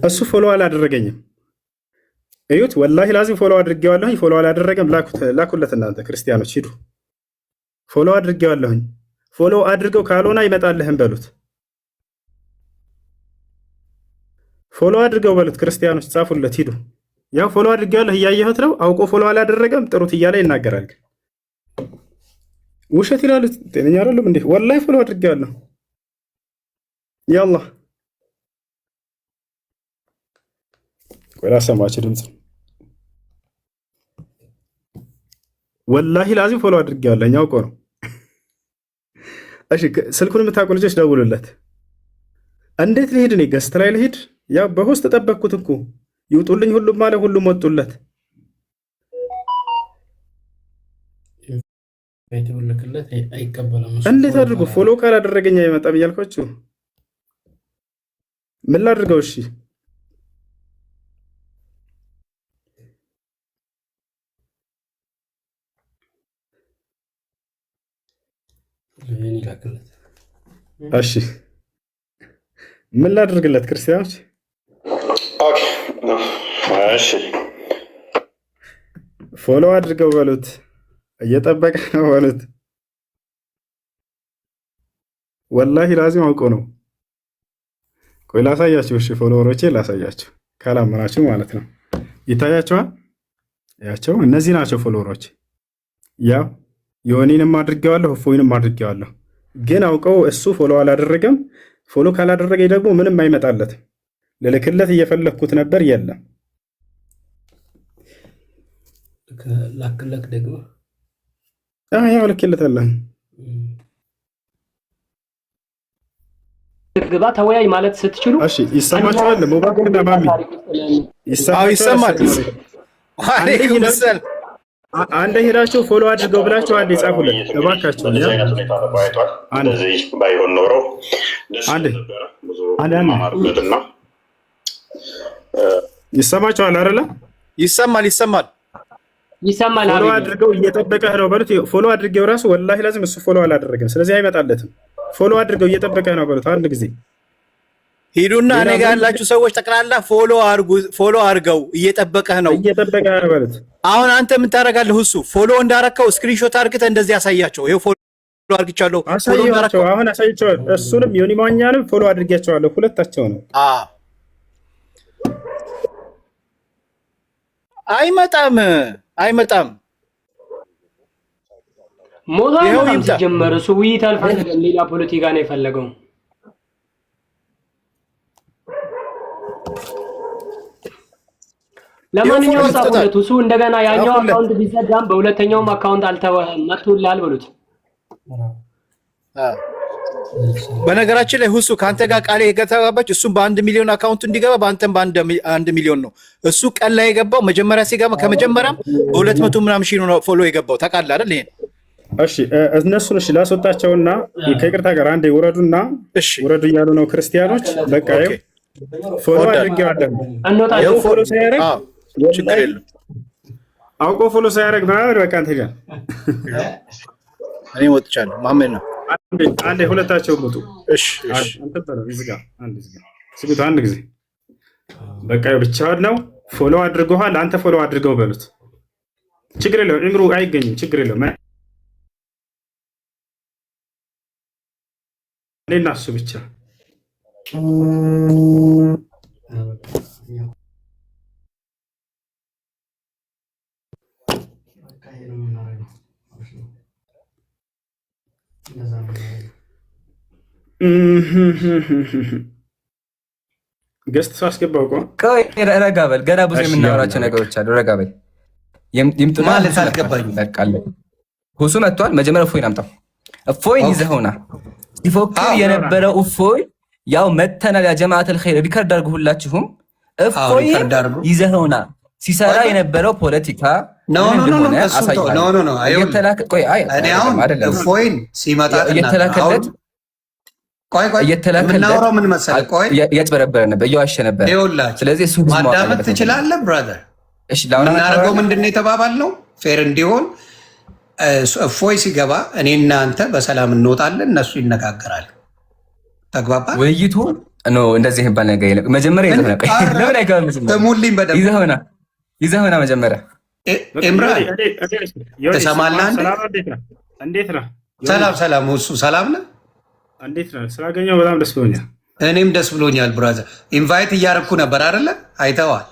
እሱ ፎሎ አላደረገኝም። እዩት፣ ወላሂ ላዚም ፎሎ አድርጌዋለሁኝ። ፎሎ አላደረገም። ላኩለት እናንተ ክርስቲያኖች ሂዱ፣ ፎሎ አድርጌዋለሁኝ። ፎሎ አድርገው ካልሆነ አይመጣልህም በሉት። ፎሎ አድርገው በሉት። ክርስቲያኖች ጻፉለት፣ ሂዱ። ያው ፎሎ አድርጌዋለሁ እያየሁት ነው። አውቆ ፎሎ አላደረገም ጥሩት እያለ ይናገራል። ውሸት ይላሉ። ጤነኛ አይደለም እንዴ? ወላሂ ፎሎ አድርጌዋለሁ። ያላ ቆይ ላሰማችሁ ድምፅ። ወላሂ ላዚም ፎሎ አድርጌዋለሁ። እኛ አውቆ ነው። እሺ ስልኩን የምታውቁ ልጆች ደውሉለት። እንዴት ልሂድ? እኔ ገስት ላይ ልሂድ? ያው በሆስት ተጠበቅኩት እኮ ይውጡልኝ ሁሉም ማለት ሁሉም ወጡለት። እንዴት አድርጎ ፎሎ ካላደረገኝ አይመጣም እያልኳችሁ ምን ላድርገው? እሺ እሺ ምን ላድርግለት? ክርስቲያኖች እሺ ፎሎ አድርገው በሉት። እየጠበቀ ነው በሉት። ወላሂ ላዚም አውቀው ነው። ቆይ ላሳያችሁ። እሺ ፎሎወሮቼ ላሳያችሁ፣ ካላመናችሁ ማለት ነው። ይታያችኋል? ያቸው እነዚህ ናቸው ፎሎወሮች። ያው የሆኔንም አድርጌዋለሁ፣ እፎይንም አድርጌዋለሁ። ግን አውቀው እሱ ፎሎ አላደረገም። ፎሎ ካላደረገኝ ደግሞ ምንም አይመጣለትም። ልልክለት እየፈለግኩት ነበር፣ የለም። ላክለክ ደግሞ ያው ልክለታለሁ። ግባ ተወያይ ማለት ስትችሉ እሺ ይሰማችኋል? ሙባረክና ማሚ ይሰማል። አንድ ሄዳችሁ ፎሎ አድርገው ብላችሁ አንድ ይጻፉልን እባካችሁ። እንደዚህ ባይሆን ኖሮ ይሰማችኋል አይደለ? ይሰማል። ፎሎ አድርገው እየጠበቀህ ነው በሉት። ፎሎ አድርገው ራሱ ወላሂ ላዝም እሱ ፎሎ አላደረገም፣ ስለዚህ አይመጣለትም። ፎሎ አድርገው እየጠበቀህ ነው በሉት። አንድ ጊዜ ሂዱና እኔ ጋር ያላችሁ ሰዎች ጠቅላላ ፎሎ አድርገው እየጠበቀህ ነው በሉት። አሁን አንተ ምን ታደርጋለህ? እሱ ፎሎ እንዳረከው ስክሪንሾት አድርገህ እንደዚህ ያሳያቸው። ይሄው ፎሎ አድርጊቻለሁ፣ ፎሎ እንዳረከው አሁን አሳይቻለሁ። እሱንም ዮኒ ማኛንም ፎሎ አድርጊያቸዋለሁ፣ ሁለታቸው ነው። አይመጣም። ሞታ ነው ሲጀመር። እሱ ውይይት አልፈለገም፣ ሌላ ፖለቲካ ነው የፈለገው። ለማንኛውም ጻፉለት። እሱ እንደገና ያኛው አካውንት ቢዘጋም በሁለተኛውም አካውንት መጥቶልሃል በሉት። በነገራችን ላይ ሁሱ ከአንተ ጋር ቃል የገባች እሱም በ1 ሚሊዮን አካውንቱ እንዲገባ በአንተም በ1 ሚሊዮን ነው። እሱ ቀን ላይ የገባው መጀመሪያ ሲገባ ከመጀመሪያም በ200 ምናምን ሺህ ነው ፎሎ የገባው። ታውቃለህ አይደል? ይሄን እሺ እነሱን ላስወጣቸውና ከይቅርታ ጋር አንዴ ውረዱና ውረዱ እያሉ ነው ክርስቲያኖች። በቃ ይኸው ፎሎ አድርጌዋለሁ። ይኸው ፎሎ ሳያደርግ ችግር የለም። አውቆ ፎሎ ሳያደርግ ማለት በቃ አንተ ጋር እኔ ወጥቻለሁ። ማመን ነው። አንዴ ሁለታቸው ሙጡ። እሺ አንተ በለው ይዝጋ። አንድ ጊዜ በቃ ብቻውን ነው። ፎሎ አድርገዋል። አንተ ፎሎ አድርገው በሉት። ችግር የለውም። እምሩ አይገኝም። ችግር የለውም። እኔና እሱ ብቻ ገስት ሳስገባው ረጋ በል። ገና ብዙ የምናወራቸው ነገሮች አሉ። ረጋ በል። ይምጡና ማለት አልገባኝም። ሁሱ መጥቷል። መጀመሪያ እፎይን አምጣው። እፎይን ይዘኸውና ሲፎክር የነበረው እፎይ ያው መተናል። ያ ጀማዓተል ኸይር ሪከርድ አድርጉ ሁላችሁም። እፎይን ይዘኸውና ሲሰራ የነበረው ፖለቲካ እፎይን ሲመጣ እየተላከለት እያጭበረበረ ነበር፣ እየዋሸ ነበር። ስለዚህ እሱ ማዳመጥ ትችላለህ ብራዘር። የምናደርገው ምንድን ነው የተባባልነው? ፌር እንዲሆን እፎይ ሲገባ እኔ እናንተ በሰላም እንወጣለን፣ እነሱ ይነጋገራሉ። ተግባባ። ውይይቱ ኖ እንደዚህ የሚባል ነገር የለም። መጀመሪያ ይዘህ ሆና ለምን አይገባም? ስሙልኝ በደምብ ይዘህ ሆና መጀመሪያ ኢምራን ተሰማለህ? እንዴት ነህ? ሰላም እሱ ሰላም ነህ? እንዴት ነህ? ስላገኘሁ በጣም ደስ ብሎኛል። እኔም ደስ ብሎኛል ብራዘር። ኢንቫይት እያደረኩ ነበር አይደለ? አይተዋል?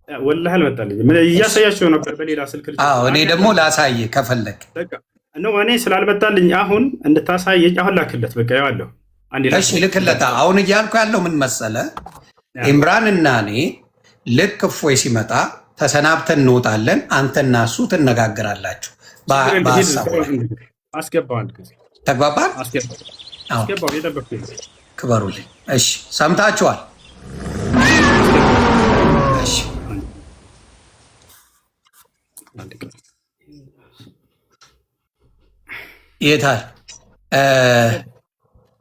ወላሂ አልመጣልኝም። እያሳያቸው ነበር በሌላ ስልክ። እኔ ደግሞ ላሳየ ከፈለግ እኔ ስላልመጣልኝ አሁን እንድታሳየኝ አሁን ላክለት። በቃ ያዋለሁ እሺ ልክለታ። አሁን እያልኩ ያለው ምን መሰለ፣ ኢምራን እና እኔ ልክ እፎይ ሲመጣ ተሰናብተን እንወጣለን። አንተና እሱ ትነጋገራላችሁ። አስገባው አንድ ጊዜ ተግባባን? አስገባው የጠበቅኩኝ። ክበሩልኝ። እሺ ሰምታችኋል? እሺ የታል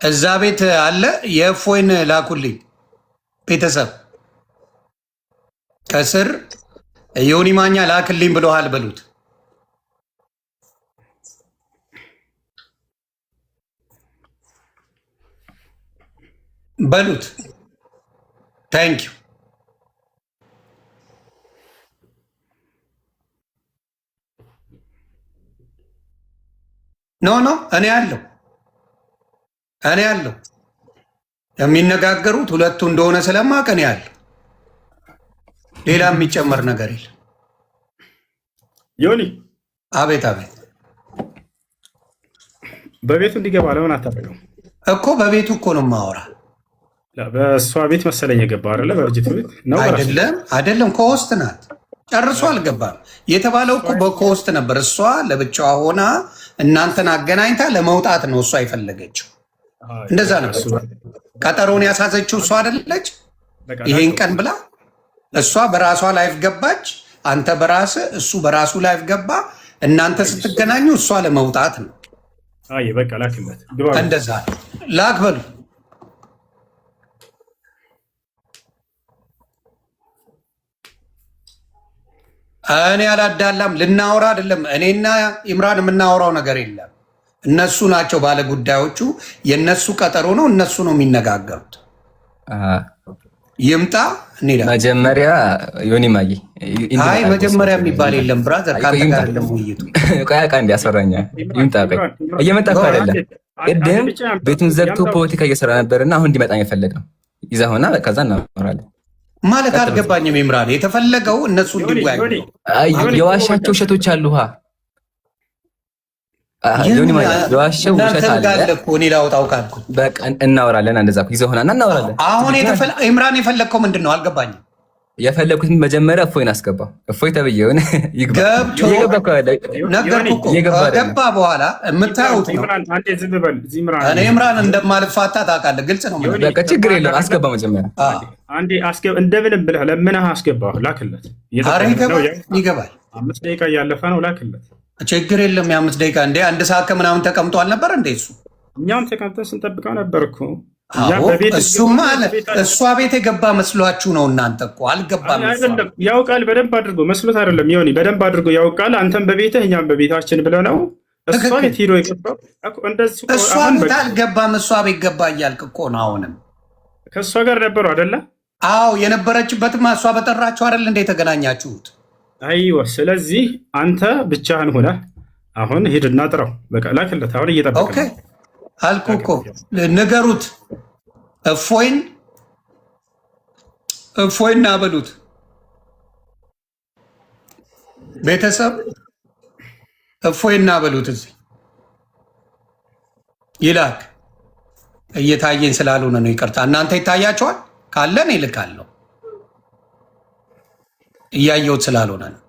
እዛ ቤት አለ። የእፎይን ላኩልኝ ቤተሰብ ከስር ዮኒ ማኛ ላክልኝ ብለሃል በሉት። በሉት ታንክ ዩ ኖ እኔ አለው የሚነጋገሩት ሁለቱ እንደሆነ ስለማውቅ እኔ አለው። ሌላ የሚጨመር ነገር የለም። ዮኒ አቤት በቤቱ እንዲገባ ለምን አታደርገው? እኮ በቤቱ እኮ ነው የማወራ። በእሷ ቤት መሰለኝ የገባ አይደለ? በእርጅት ቤት ነው አይደለም። ከውስጥ ናት። ጨርሶ አልገባም የተባለው እኮ በኮስት ነበር። እሷ ለብቻዋ ሆና እናንተን አገናኝታ ለመውጣት ነው እሷ የፈለገችው። እንደዛ ነው ቀጠሮን ያሳዘችው እሷ አይደለች? ይሄን ቀን ብላ እሷ በራሷ ላይፍ ገባች፣ አንተ በራስ እሱ በራሱ ላይፍ ገባ። እናንተ ስትገናኙ እሷ ለመውጣት ነው። አይ በቃ ላክለት። እንደዛ ላክ በሉ። እኔ አላዳላም። ልናወራ አይደለም እኔና ኢምራን የምናወራው ነገር የለም። እነሱ ናቸው ባለ ጉዳዮቹ። የነሱ ቀጠሮ ነው። እነሱ ነው የሚነጋገሩት። ይምጣ እንሄዳለን። መጀመሪያ ዮኒ ማዬ አይ መጀመሪያ የሚባል የለም ብራዘር። ካንተ ጋር አይደለም ውይይቱ። ቆይ እንዲ ያስፈራኛል። ይምጣ። ቆይ እየመጣ እኮ አይደለም። ቅድም ቤቱን ዘግቶ ፖለቲካ እየሰራ ነበርና አሁን እንዲመጣ የፈለግ ነው። ይዛ ሆና ከዛ እናወራለን ማለት አልገባኝም። ኢምራን የተፈለገው እነሱ እንዲወያዩ የዋሻቸው ውሸቶች አሉ። ዮኒ ማዬ የዋሻው ውሸት አለ እኮ እኔ ላውጣው ካልኩ በቃ እናወራለን። እንደዛ ይዘህ ሆና እናወራለን። አሁን ኢምራን የፈለግከው ምንድን ነው? አልገባኝም። የፈለግኩት መጀመሪያ እፎይን አስገባ። እፎይ ተብዬውን ገባ በኋላ የምታዩት ነው። እኔ ኢምራን እንደማልፋታ ታውቃለህ። ግልጽ ነው። በቃ ችግር የለም። አስገባ መጀመሪያ እንደምንም ብለህ ለምነህ አስገባ። ላክለት። ይገባል። 5 ደቂቃ እያለፈ ነው። ላክለት። ችግር የለም። የ5 ደቂቃ እንዴ 1 ሰዓት ከምናምን ተቀምጦ አልነበር እንዴ? እሱ እኛም ተቀምጠን ስንጠብቀው ነበር እኮ። እሱማ እሷ ቤት የገባ መስሏችሁ ነው እናንተ እኮ አልገባም። ያውቃል በደንብ አድርጎ መስሎት አይደለም ዮኒ፣ በደንብ አድርጎ ያውቃል። አንተም በቤትህ እኛም በቤታችን ብለህ ነው እሷ ቤት ሄዶ የገባው። እሷ ቤት አልገባም፣ እሷ ቤት ገባ እያልክ እኮ ነው። አሁንም ከእሷ ጋር ነበሩ አይደለ? አዎ የነበረችበትማ እሷ በጠራችሁ አይደል እንደ የተገናኛችሁት? አይወ ስለዚህ አንተ ብቻህን ሆነህ አሁን ሂድና ጥራው። በቃ ላክለት። አሁን እየጠበቀ ነው አልኩህ እኮ። ንገሩት እፎይና በሉት ቤተሰብ እፎይና በሉት እዚህ ይላክ። እየታየኝ ስላልሆነ ነው ይቅርታ። እናንተ ይታያቸዋል ካለን ይልካለሁ። እያየሁት ስላልሆነ ነው።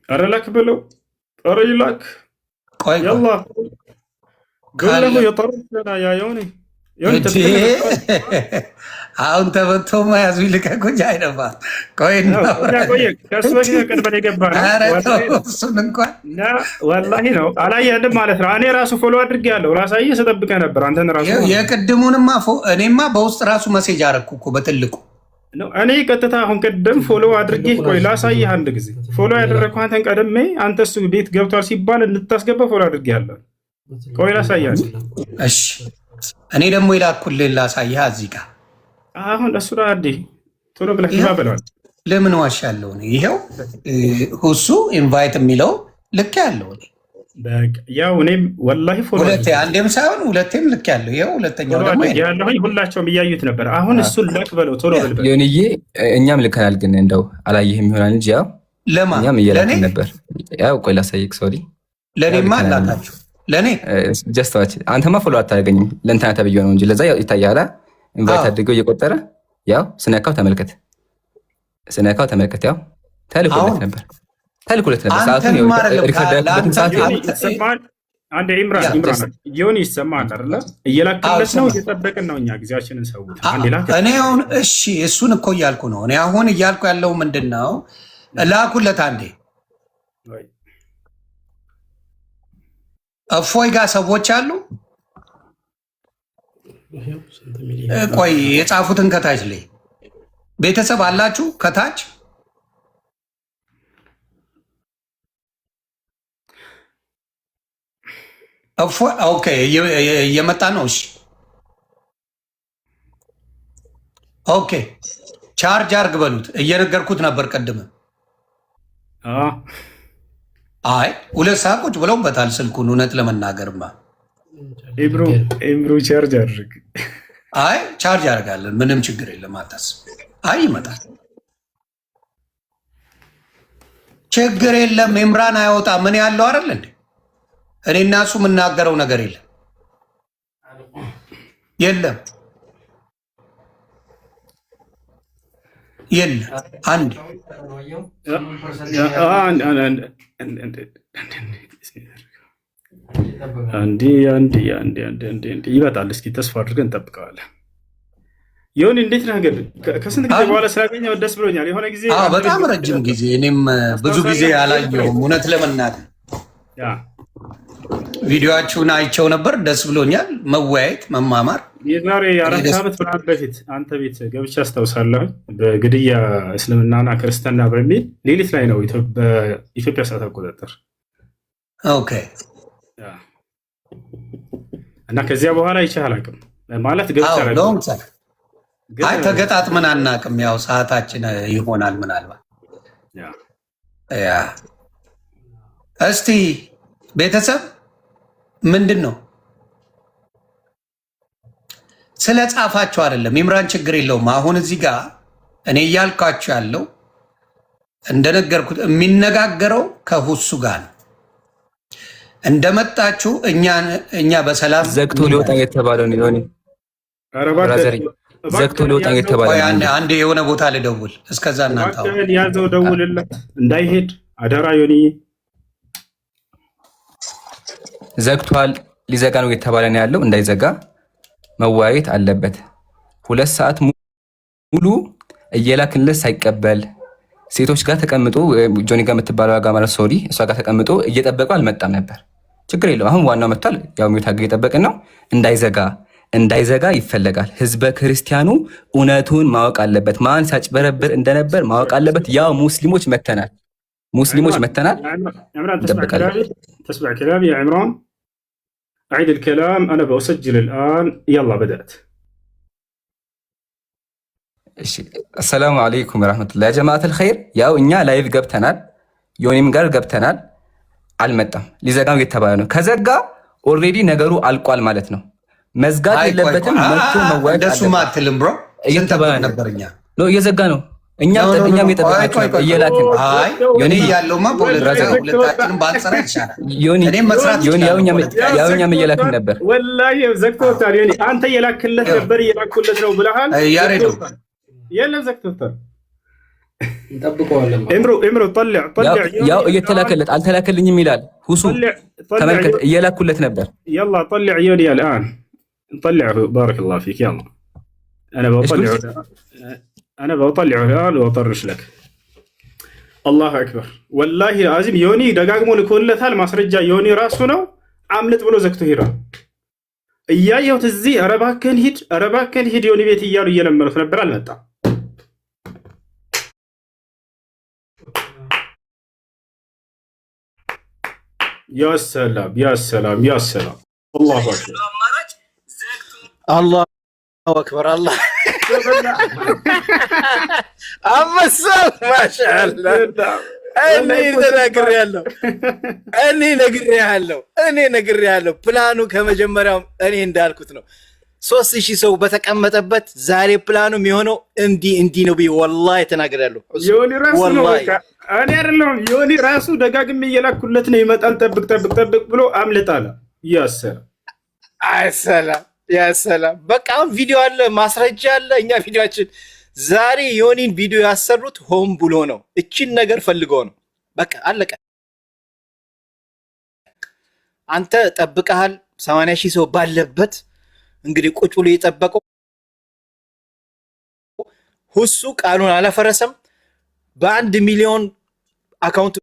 ኧረ ላክ በለው። ኧረ ይላክ። ቆይ يلا قول له يطرفنا يا يوني አሁን ተመቶ መያዙ ይልቀቁኝ አይነፋ። ቆይ እሱን እንኳን ወላሂ ነው አላየህም ማለት ነው። እኔ ራሱ ፎሎ አድርጌያለሁ። ላሳየህ ስጠብቅህ ነበር። አንተን ራሱ የቅድሙንማ እኔማ በውስጥ ራሱ መሴጅ አደረኩ እኮ በትልቁ። እኔ ቀጥታ አሁን ቅድም ፎሎ አድርጌ ቆይ ላሳየህ አንድ ጊዜ ፎሎ ያደረግኩ አንተን ቀድሜ አንተ እሱ ቤት ገብቷል ሲባል እንድታስገባ ፎሎ አድርጌያለሁ። ቆይ ላሳያለሁ። እሺ እኔ ደግሞ የላኩልህን ላሳይህ እዚህ ጋር አሁን እሱ ዳዲ ቶሎ ብለህ ግባ ብለዋል። ለምን ዋሻለሁ? ይሄው ሁሱ ኢንቫይት የሚለው ልክ ያለው ያው እኔም ወላሂ ፎሎ ሁለቴ አንዴም ሳይሆን ሁለቴም ልክ ያለው ይሄው ሁለተኛው ደግሞ ያለሁኝ ሁላቸውም እያዩት ነበር። አሁን እሱን ልክ በለው ቶሎ በል ዮኒዬ፣ እኛም ልከናል፣ ግን እንደው አላየህም ይሆናል እንጂ ያው እኛም እየላክን ነበር። ያው ቆይ ላሳይክ። ሶሪ ለኔማ አላካችሁ ለኔ ጀስት ዋች። አንተማ ፎሎ አታደርገኝም ለእንትና ተብዬው ነው እንጂ ለዛ ይታያል። ኢንቫይት አድርገው እየቆጠረ ያው ስነካው ተመልከት፣ ስነካው ተመልከት። ያው ተልኮለት ነበር ሰዓቱን ሪከርድ ያደረኩበትን ሰዓት አንድ ኢምራን ዮኒ ይሰማል አይደለ? እየላክለት ነው፣ እየጠበቅን ነው እኛ ጊዜያችንን ሰውት። እኔ አሁን እሺ እሱን እኮ እያልኩ ነው። እኔ አሁን እያልኩ ያለው ምንድን ነው? ላኩለት አንዴ። እፎይ ጋር ሰዎች አሉ። ቆይ የጻፉትን ከታች ላይ ቤተሰብ አላችሁ ከታች ኦኬ፣ እየመጣ ነው። እሺ ኦኬ፣ ቻርጅ አርግ በሉት። እየነገርኩት ነበር ቅድም። አይ 2 ሰዓት ቁጭ ብለውበታል ስልኩን። እውነት ለመናገርማ ኢምሩ ቻርጅ አድርግ። አይ ቻርጅ አርጋለን፣ ምንም ችግር የለም አታስብ። አይ ይመጣል፣ ችግር የለም። ኢምራን አይወጣ ምን ያለው አይደል እንዴ? እኔ እና እሱ የምናገረው ነገር የለም አንድ ይመጣል። እስኪ ተስፋ አድርገን እንጠብቀዋለን። ይሁን እንዴት ነህ? ግን ከስንት ጊዜ በኋላ ስላገኘሁ ደስ ብሎኛል። የሆነ ጊዜ በጣም ረጅም ጊዜ እኔም ብዙ ጊዜ አላየሁም እውነት ለመናገር ቪዲዮአችሁን አይቸው ነበር። ደስ ብሎኛል። መወያየት መማማር። የዛሬ 4 ዓመት ምናምን በፊት አንተ ቤት ገብቼ አስታውሳለሁ። በግድያ እስልምናና ክርስትና በሚል ሌሊት ላይ ነው በኢትዮጵያ ሰዓት አቆጣጠር። ኦኬ። እና ከዚያ በኋላ ይቻል አላውቅም ማለት ገብቼ አይ ተገጣጥመን አናውቅም። ያው ሰዓታችን ይሆናል ምናልባት። እስቲ ቤተሰብ ምንድን ነው ስለ ጻፋችሁ አይደለም። ኢምራን ችግር የለውም። አሁን እዚህ ጋር እኔ እያልኳችሁ ያለው እንደነገርኩት የሚነጋገረው ከሁሱ ጋር ነው። እንደመጣችሁ እኛ በሰላም ዘግቶ ሊወጣ የተባለው ነው። ዮኒ ዘግቶ ሊወጣ የተባለው አንዴ የሆነ ቦታ ልደውል። እስከዛ እናንተ ያዘው ደውልለት እንዳይሄድ አደራ ዮኒ። ዘግቷል፣ ሊዘጋ ነው የተባለ ነው ያለው። እንዳይዘጋ መወያየት አለበት። 2 ሰዓት ሙሉ እየላክንለት ሳይቀበል ሴቶች ጋር ተቀምጦ ጆኒ ጋር የምትባለው ጋር ማለት ሶሪ እሷ ጋር ተቀምጦ እየጠበቀው አልመጣም ነበር። ችግር የለው። አሁን ዋናው መጥቷል። ያው ሚታገ እየጠበቅን ነው። እንዳይዘጋ ይፈለጋል። ህዝበ ክርስቲያኑ እውነቱን ማወቅ አለበት። ማን ሲያጭበረብር እንደነበር ማወቅ አለበት። ያው ሙስሊሞች መተናል። تسمع كلامي يا عمران؟ أعيد الكلام. أنا بأسجل الآن. يلا بدأت. السلام عليكم ورحمة الله يا جماعة الخير. ያው እኛ ላይቭ ገብተናል። ዮኒም ጋር ገብተናል። አልመጣም። ሊዘጋው እየተባለ ነው። ከዘጋ ኦልሬዲ ነገሩ አልቋል ማለት ነው። መዝጋት የለበትም። መጥቶ መዋየት እንደሱ ማትልም ብሮ እየተባለ ነበርኛ ነው። እየዘጋ ነው። እኛም የጠበቃችሁ ነበር። እየላክን ዮኒ ያለውማ ሁለታችንም ባንሰራ ይሻላል። እኔም መስራት ያው እኛም እየላክን ነበር። ወላሂ ዘግቶታል። ዮኒ አንተ እየላክለት ነበር። እየላኩለት ነው ብለሃል። ያሬዶ የለም ዘግቶታል። እንጠብቀዋለን። እምሮ طلع ያው እየተላከለት አልተላከልኝም ይላል። ሁሱ ተመልከት፣ እየላኩለት ነበር። يلا طلع يوني الآن نطلعه. بارك الله فيك. يلا أنا بطلعه الآن وأطرش لك. الله أكبر. والله العظيم يوني دقاقمون يكون لثال ማስረጃ ዮኒ ራሱ ነው። አምልጥ ብሎ ዘግቶ ሄራ እያየሁት እዚህ ኧረ እባክህን ሂድ ዮኒ ቤት እያሉ እየለመኑት ነበር። አልመጣም። يا سلام. الله أكبر. አላሁ አክበር አላህ አመሰል ማሻአላ እኔ ነግሬያለሁ። ፕላኑ ከመጀመሪያው እኔ እንዳልኩት ነው። 3000 ሰው በተቀመጠበት ዛሬ ፕላኑ የሚሆነው እንዲህ ነው ብዬ ወላሂ ተናግሬያለሁ። ዮኒ ራሱ ነው በቃ እኔ አይደለም ዮኒ ራሱ ደጋግሜ እየላኩለት ነው ይመጣል ጠብቅ ብሎ አምልጣለ። ያሰላም በቃ አሁን ቪዲዮ አለ፣ ማስረጃ አለ። እኛ ቪዲዮአችን ዛሬ ዮኒን ቪዲዮ ያሰሩት ሆም ብሎ ነው። እቺን ነገር ፈልገው ነው። በቃ አለቀ። አንተ ጠብቀሃል። 80,000 ሰው ባለበት እንግዲህ ቁጭ ብሎ የጠበቀው ሁሱ ቃሉን አላፈረሰም። በ1 ሚሊዮን አካውንት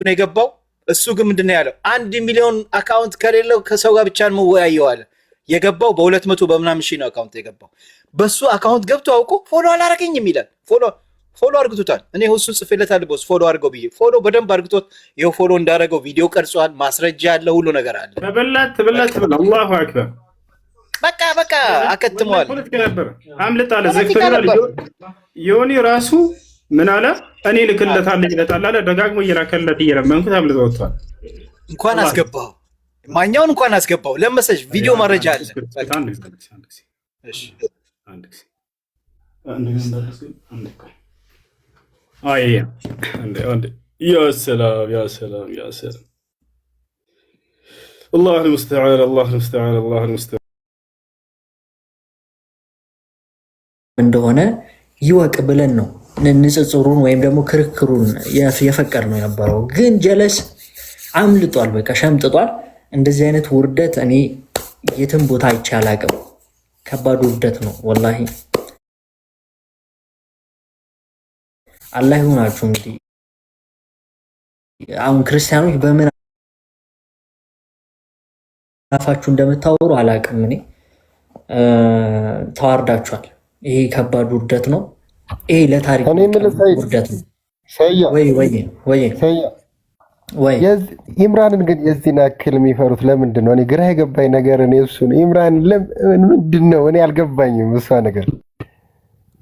ነው የገባው። እሱ ግን ምንድነው ያለው? 1 ሚሊዮን አካውንት ከሌለው ከሰው ጋር ብቻ ነው ወያየው አለ። የገባው በ200 በምናምን ሺህ ነው አካውንት የገባው። በሱ አካውንት ገብቶ አውቆ ፎሎ አላረገኝም ይላል። ፎሎ አርግቶታል። እኔ ሁሱን ጽፌለታል። ቦስ ፎሎ አርገው ብዬ ፎሎ በደንብ አርግቶት ይሄው ፎሎ እንዳረገው ቪዲዮ ቀርጿል። ማስረጃ አለ፣ ሁሉ ነገር አለ። ተበላት አላሁ አክበር። በቃ አከትመዋል። አምልጣለ ዘግቶናል። ዮኒ ራሱ ምን አለ? እኔ ልክለታለሁ ይለታል አለ። ደጋግሞ እየላከለት እየለመንኩት አምልጦ ወጥቷል። እንኳን አስገባው ማኛውን እንኳን አስገባው ለመሰሽ ቪዲዮ መረጃ አለ። እሺ يا سلام الله المستعان እንደሆነ ይወቅ ብለን ነው ንጽጽሩን ወይም ደግሞ ክርክሩን የፈቀድ ነው የነበረው። ግን ጀለስ አምልጧል፣ በቃ ሸምጥጧል። እንደዚህ አይነት ውርደት እኔ የትም ቦታ አይቼ አላቅም። ከባድ ውርደት ነው ወላሂ። አላህ ይሁናችሁ። እንግዲህ አሁን ክርስቲያኖች በምን አፋችሁ እንደምታወሩ አላቅም። እኔ ተዋርዳችኋል። ይሄ ከባድ ውርደት ነው። ይሄ ለታሪክ ውርደት ነው። ወይ ኢምራንን ግን የዚህን ያክል የሚፈሩት ለምንድን ነው? እኔ ግራ የገባኝ ነገር እኔ እሱን ኢምራን ምንድን ነው እኔ አልገባኝም። እሷ ነገር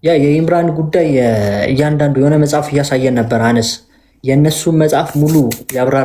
የኢምራን ጉዳይ እያንዳንዱ የሆነ መጽሐፍ እያሳየን ነበር። አነስ የእነሱን መጽሐፍ ሙሉ ያብራራ